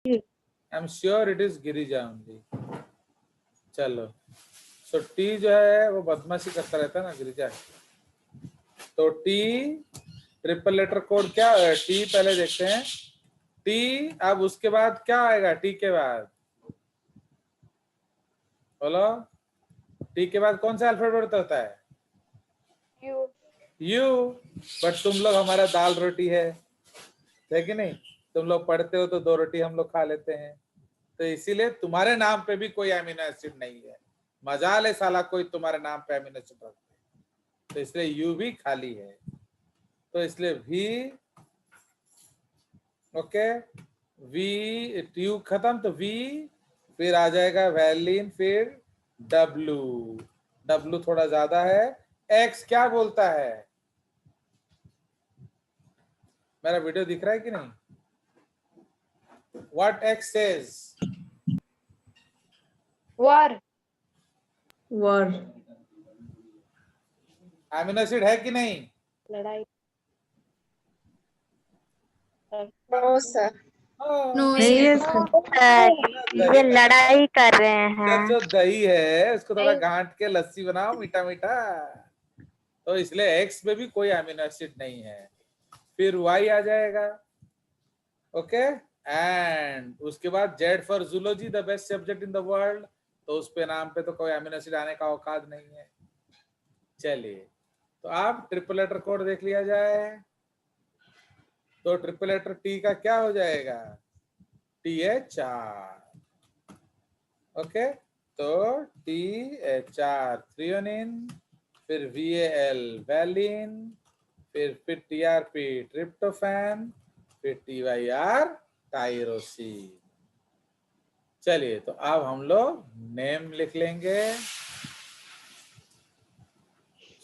I am sure it is Girija only. चलो, so T जो है वो बदमाशी करता रहता है ना, गिरिजा। तो टी ट्रिपल लेटर कोड क्या है? टी पहले देखते हैं। टी, अब उसके बाद क्या आएगा? टी के बाद बोलो, टी के बाद कौन सा अल्फाबेट होता है? यू। यू। बट तुम लोग हमारा दाल रोटी है कि नहीं? तुम लोग पढ़ते हो तो 2 रोटी हम लोग खा लेते हैं, तो इसीलिए तुम्हारे नाम पे भी कोई अमीनो एसिड नहीं है। मजाल है साला कोई तुम्हारे नाम पे अमीनो एसिड रखते, तो इसलिए यू भी खाली है। तो इसलिए वी, ओके, वी, यू खत्म, तो वी, फिर आ जाएगा वैलिन, फिर डब्लू। डब्लू थोड़ा ज्यादा है। एक्स क्या बोलता है? मेरा वीडियो दिख रहा है कि नहीं? What X says? War. war, amino acid है कि नहीं? लड़ाई। No sir. नहीं है ये लड़ाई कर रहे हैं। जो दही है उसको थोड़ा नहीं। गांठ के लस्सी बनाओ, मीठा मीठा। तो इसलिए एक्स में भी कोई अमीनो एसिड नहीं है। फिर वाई आ जाएगा, ओके। एंड उसके बाद Z for zoology, the best subject in the world, तो उस पे नाम पे तो कोई अमीनो एसिड आने का औकात नहीं है। चलिए, तो आप ट्रिपल लेटर कोड देख लिया जाए। तो ट्रिपल लेटर टी का क्या हो जाएगा? THR, okay. तो THR थ्रियोनिन, फिर VAL वैलिन, फिर TRP ट्रिप्टोफैन, फिर TYR टायरोसिन। चलिए, तो अब हम लोग नेम लिख लेंगे।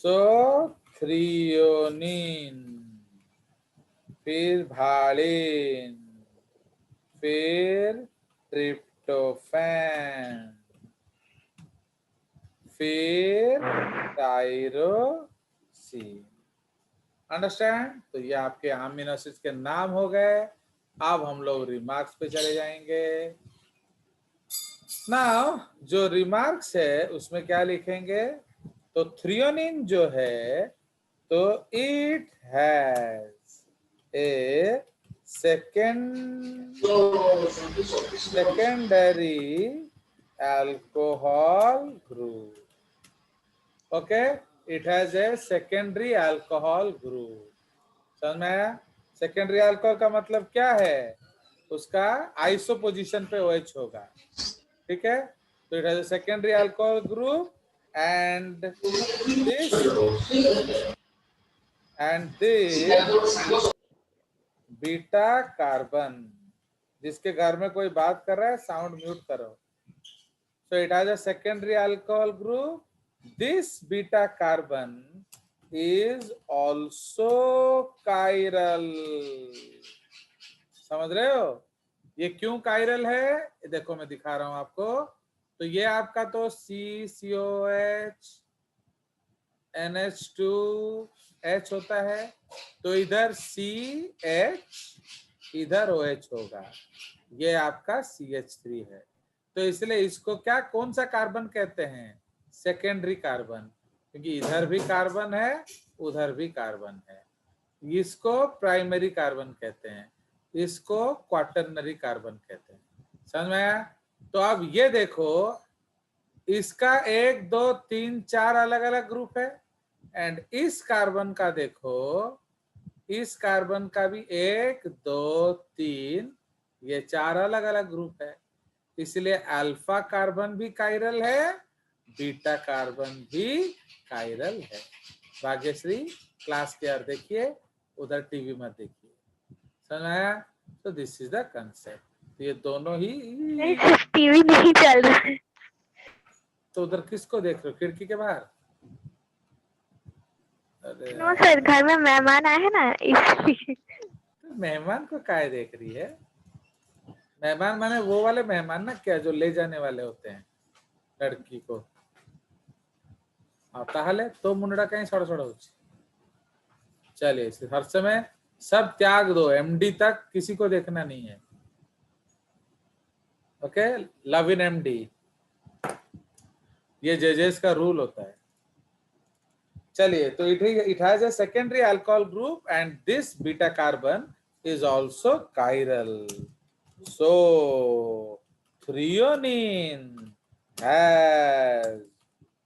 सो थ्रियोनिन, फिर भालिन, फिर ट्रिप्टोफैन, फिर टायरोसिन। अंडरस्टैंड? तो ये आपके अमीनो एसिड्स के नाम हो गए। अब हम लोग रिमार्क्स पे चले जाएंगे। नाउ जो रिमार्क्स है उसमें क्या लिखेंगे? तो थ्रियोनिन जो है, तो it has a secondary alcohol group, okay, it has a secondary alcohol group। समझ में आया? सेकेंडरी अल्कोहल का मतलब क्या है? उसका आइसो पोजीशन पे OH होगा, ठीक है। तो it has a secondary alcohol group and this beta carbon. जिसके घर में कोई बात कर रहा है साउंड म्यूट करो। So it has a secondary alcohol group. This beta carbon is also chiral। समझ रहे हो? ये क्यों कायरल है? देखो मैं दिखा रहा हूं आपको। तो ये आपका तो CCOH NH2H होता है, तो इधर CH, इधर OH होगा। ये आपका CH3 है। तो इसलिए इसको क्या, कौन सा कार्बन कहते हैं? सेकेंडरी कार्बन, क्योंकि इधर भी कार्बन है, उधर भी कार्बन है। इसको प्राइमरी कार्बन कहते हैं, इसको क्वाटरनरी कार्बन कहते हैं। समझ में आया? तो अब ये देखो, इसका 1 2 3 4 अलग अलग ग्रुप है, एंड इस कार्बन का देखो, इस कार्बन का भी 1 2 3, ये 4 अलग अलग ग्रुप है। इसलिए अल्फा कार्बन भी कायरल है, बीटा कार्बन भी कायरल है। भाग्यश्री, क्लास केयर देखिए, उधर टीवी मत देखिए। समझ आया? तो दिस इज द कंसेप्ट। ये दोनों ही, टीवी नहीं चल रहा है। तो उधर किसको देख रहे हो? खिड़की के बाहर? अरे नो सर, घर में मेहमान आए हैं ना, इसलिए। मेहमान को काय देख रही है? मेहमान माने वो वाले मेहमान ना, क्या जो ले जाने वाले होते हैं लड़की को। ताहले तो मुंडा कहीं छोड़ छोड़। चलिए, हर समय सब त्याग दो, MD तक किसी को देखना नहीं है। ओके, लव इन एमडी, ये जजेस का रूल होता है। चलिए, तो it has a secondary alcohol group and this beta carbon is also chiral. So threonine has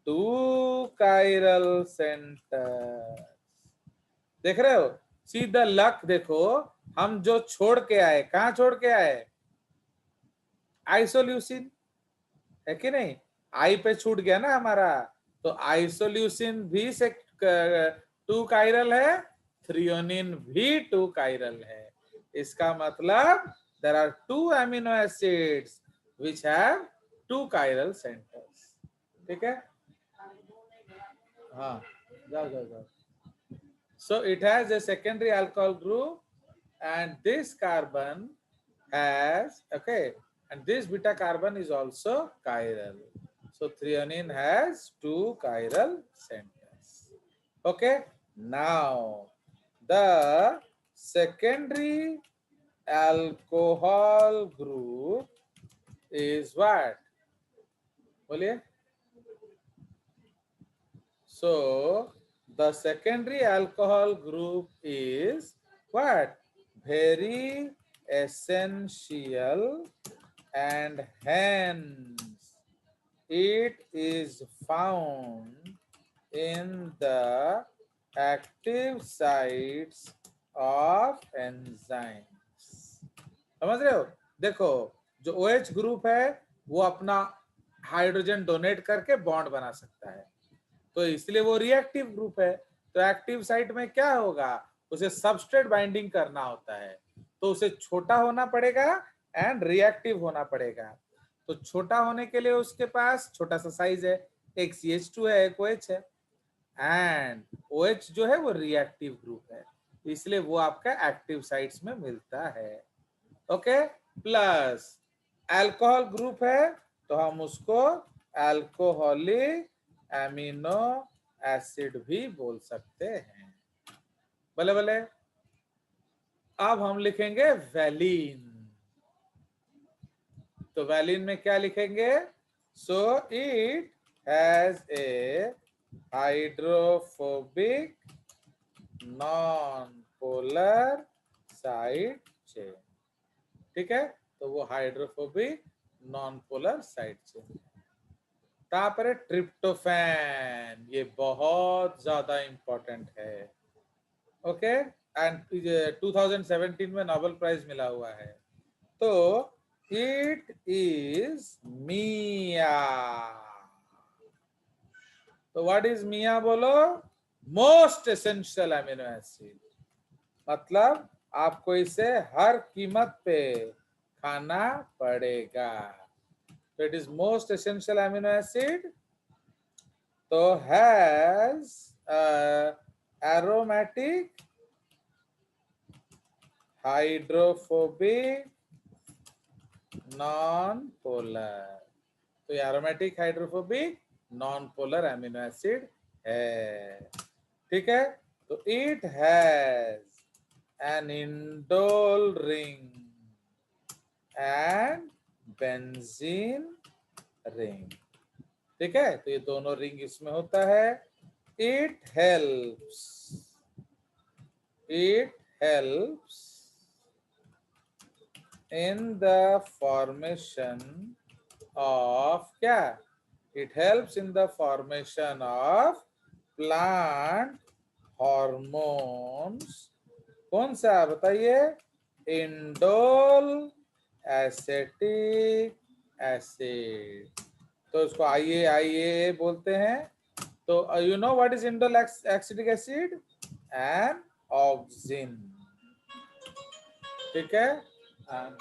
2 chiral centers. देख रहे हो, सीधा लक देखो, हम जो छोड़ के आए, कहां छोड़ के आए? आइसोल्यूसिन, है कि नहीं? आई पे छूट गया ना हमारा, तो आइसोल्यूसिन भी से 2 कायरल है, थ्रियोनिन भी 2 कायरल है। इसका मतलब there are 2 amino acids which have 2 chiral centres. ठीक है, हाँ, जाओ जाओ जाओ। So it has a secondary alcohol group and this carbon has, okay, and this beta carbon is also chiral. So threonine has 2 chiral centers. Okay, now the secondary alcohol group is what? बोलिए। So the secondary alcohol group is what? Very essential, and hence it is found in the active sites of enzymes. समझ रहे हो? देखो, जो OH group है वो अपना hydrogen donate करके बॉन्ड बना सकता है, तो इसलिए वो रिएक्टिव ग्रुप है। तो एक्टिव साइट में क्या होगा, उसे सबस्ट्रेट बाइंडिंग करना होता है, तो उसे छोटा होना पड़ेगा एंड रिएक्टिव होना पड़ेगा। तो छोटा होने के लिए उसके पास छोटा सा साइज है, एक CH2 है, एक OH है, एंड OH जो है वो रिएक्टिव ग्रुप है, इसलिए वो आपका एक्टिव साइट्स में मिलता है। ओके, प्लस अल्कोहल ग्रुप है तो हम उसको अल्कोहलिक एमिनो एसिड भी बोल सकते हैं। भले भले। अब हम लिखेंगे वैलिन, तो वैलिन में क्या लिखेंगे? So it has a hydrophobic non polar side chain. ठीक है, तो वो hydrophobic non polar side chain. तापर ट्रिप्टोफैन, ये बहुत ज्यादा इंपॉर्टेंट है। ओके, एंड 2017 में नोबेल प्राइज मिला हुआ है। तो इट इज मिया। तो व्हाट इज मिया बोलो? मोस्ट एसेंशियल अमीनो एसिड, मतलब आपको इसे हर कीमत पे खाना पड़ेगा। So it is most essential amino acid, so has aromatic hydrophobic non-polar, तो ये aromatic hydrophobic non-polar amino acid है। ठीक है, तो it has an indole ring and benzene ring. ठीक है, तो ये दोनों रिंग इसमें होता है। It helps in the formation of क्या? It helps in the formation of plant hormones. कौन सा बताइए? इंडोल एसिटिक एसिड, तो इसको IAA बोलते हैं। तो you know what is indole acetic acid? An auxin. ठीक है, एन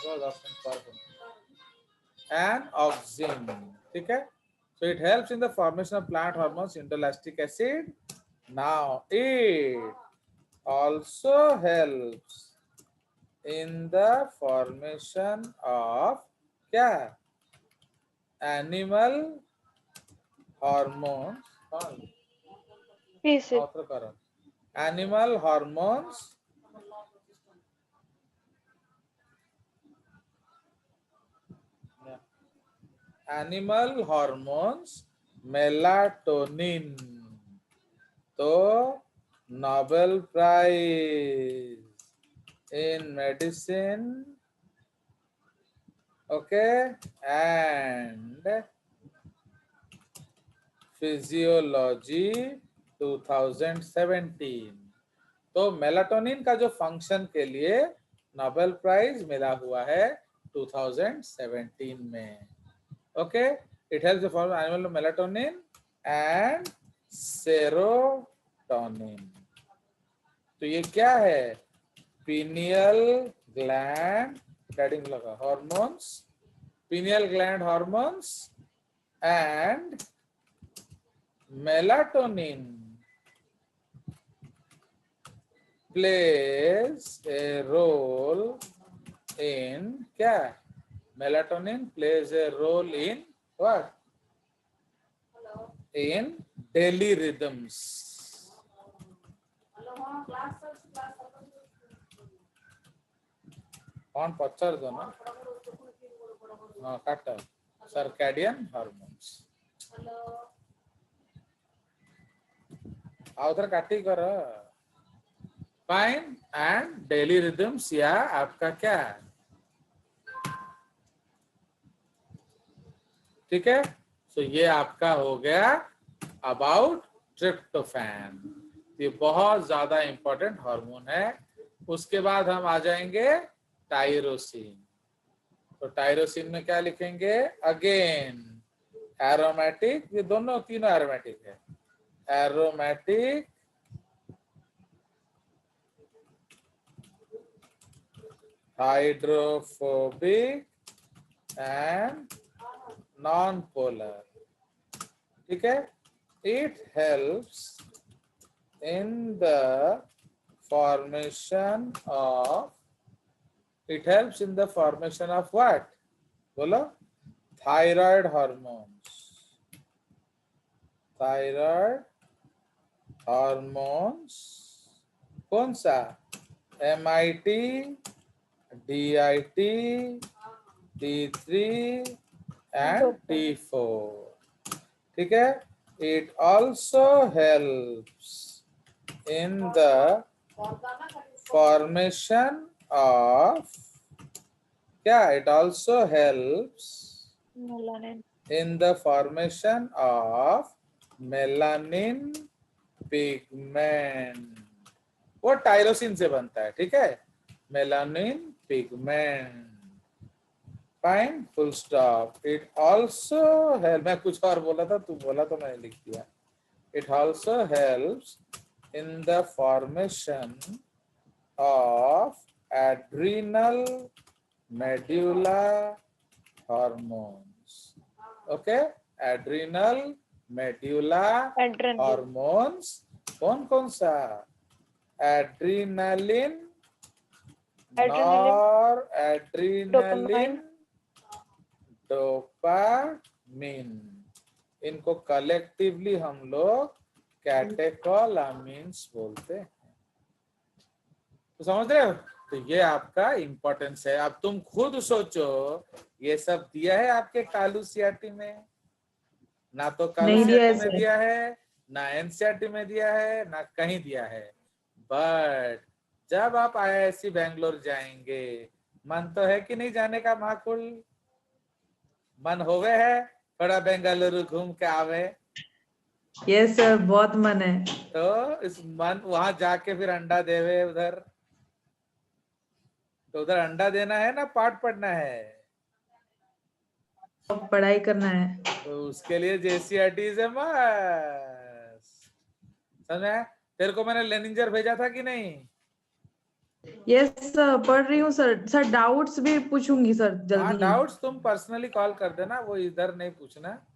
ऑक्सिन। ठीक है, so it helps in the formation of plant hormones indole acid. Now it also helps in the formation of क्या? Animal hormones. Animal hormones animal hormones melatonin, तो Nobel prize in medicine, okay, and physiology 2017। तो melatonin का जो function के लिए Nobel prize मिला हुआ है 2017 में। Okay, it helps for animal melatonin and serotonin. तो ये क्या है? पीनियल ग्लैंड हेडिंग लगा hormones, pineal gland hormones and melatonin plays a role in क्या? Melatonin plays a role in what? In daily rhythms. कौन पच्चर दो ना? हाँ काटा सर्कैडियन हार्मोन्स। आओ उधर काटी कर फाइन एंड डेली रिदम्स या आपका क्या है? ठीक है, तो ये आपका हो गया अबाउट ट्रिप्टोफैन। ये बहुत ज्यादा इंपॉर्टेंट हार्मोन है। उसके बाद हम आ जाएंगे टायरोसिन। तो टायरोसिन में क्या लिखेंगे? अगेन एरोमेटिक, ये दोनों तीनों एरोमेटिक है, aromatic hydrophobic and non polar. ठीक है, it helps in the formation of, it helps in the formation of what? बोलो, थायराइड हार्मोन्स, थायराइड हार्मोन्स कौन सा? MIT, DIT, T3 and T4। ठीक है, it also helps in the formation of क्या? It also helps Melanin. in the formation of melanin pigment। वो tyrosine से बनता है। ठीक है, melanin pigment. Fine, full stop. It also help, मैं कुछ और बोला था, तू बोला तो मैंने लिख दिया। It also helps in the formation of adrenal medulla hormones. Okay, adrenal medulla Adrenaline. Hormones कौन कौन सा? Adrenaline, nor adrenaline, dopamine. इनको कलेक्टिवली हम लोग कैटेकोलामिन्स बोलते हैं। तो समझ रहे हो? तो ये आपका इंपॉर्टेंस है। अब तुम खुद सोचो, ये सब दिया है आपके कालू सीआरटी में? ना तो कालू नहीं दिया है सीआरटी में सर। दिया है, ना एनसीईआरटी में दिया है, ना कहीं दिया है। बट जब आप IISc बेंगलोर जाएंगे, मन तो है कि नहीं जाने का? महाकुल मन होवे है थोड़ा बेंगलुरु घूम के आवे? यस सर, बहुत मन है। तो इस मन वहां जाके फिर अंडा देवे उधर, तो उधर अंडा देना है ना पाठ पढ़ना है? पढ़ाई करना है। तो उसके लिए JCRT इज ए मस्ट। समझा? तेरे को मैंने लेनिंजर भेजा था कि नहीं? यस सर, पढ़ रही हूँ सर। सर डाउट्स भी पूछूंगी सर हाँ, जल्दी। डाउट्स तुम पर्सनली कॉल कर देना, वो इधर नहीं पूछना।